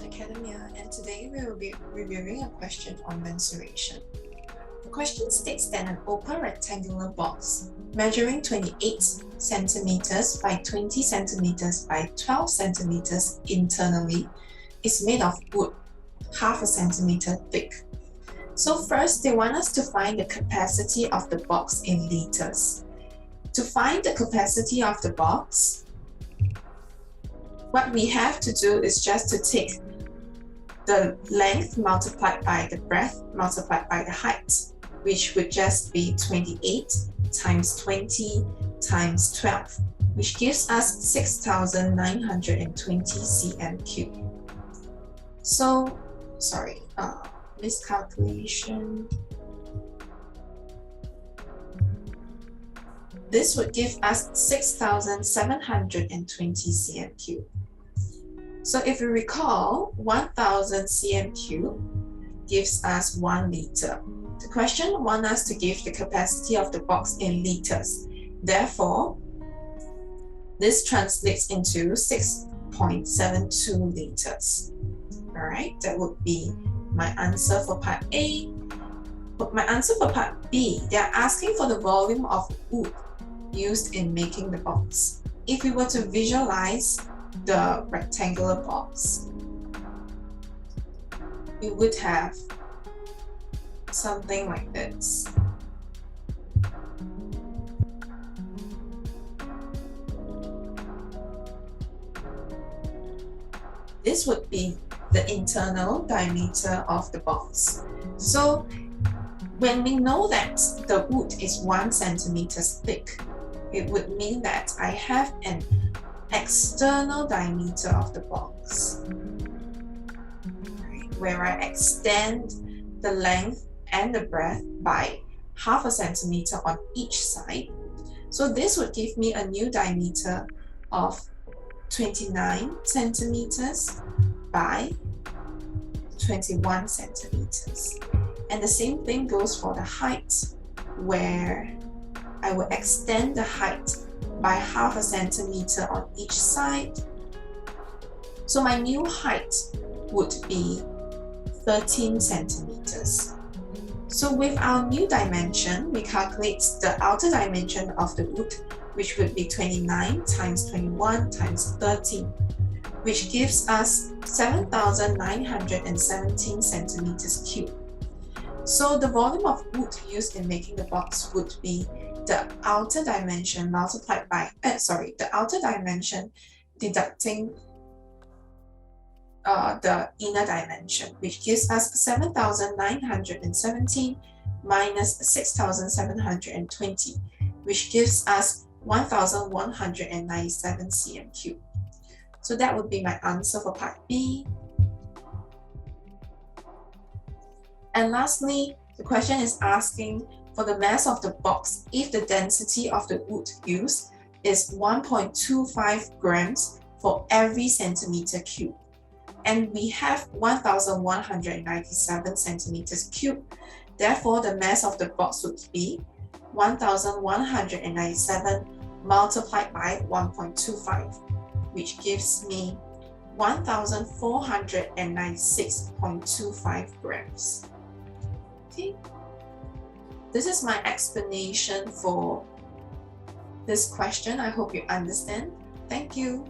Academia, and today we will be reviewing a question on mensuration. The question states that an open rectangular box measuring 28 centimeters by 20 centimeters by 12 centimeters internally is made of wood half a centimeter thick. So first, they want us to find the capacity of the box in liters. To find the capacity of the box, what we have to do is just to take the length multiplied by the breadth multiplied by the height, which would just be 28 times 20 times 12, which gives us 6,920 cm cubed. So, miscalculation. This would give us 6,720 cm cubed. So if you recall, 1,000 cm cubed gives us 1 liter. The question wants us to give the capacity of the box in liters. Therefore, this translates into 6.72 liters. All right, that would be my answer for part A. But my answer for part B, they are asking for the volume of wood used in making the box. If we were to visualize the rectangular box, we would have something like this. This would be the internal diameter of the box. So when we know that the wood is 1 centimeter thick, it would mean that I have an external diameter of the box, where I extend the length and the breadth by half a centimeter on each side. So this would give me a new diameter of 29 centimeters by 21 centimeters. And the same thing goes for the height, where I will extend the height by half a centimeter on each side. So my new height would be 13 centimeters. So with our new dimension, we calculate the outer dimension of the wood, which would be 29 times 21 times 13, which gives us 7,917 centimeters cubed. So the volume of wood used in making the box would be the outer dimension multiplied by, the outer dimension deducting the inner dimension, which gives us 7,917 minus 6,720, which gives us 1,197 cm cubed. So that would be my answer for part B. And lastly, the question is asking for the mass of the box if the density of the wood used is 1.25 grams for every centimeter cubed. And we have 1,197 centimeters cubed. Therefore, the mass of the box would be 1,197 multiplied by 1.25, which gives me 1,496.25 grams. Okay, this is my explanation for this question. I hope you understand. Thank you.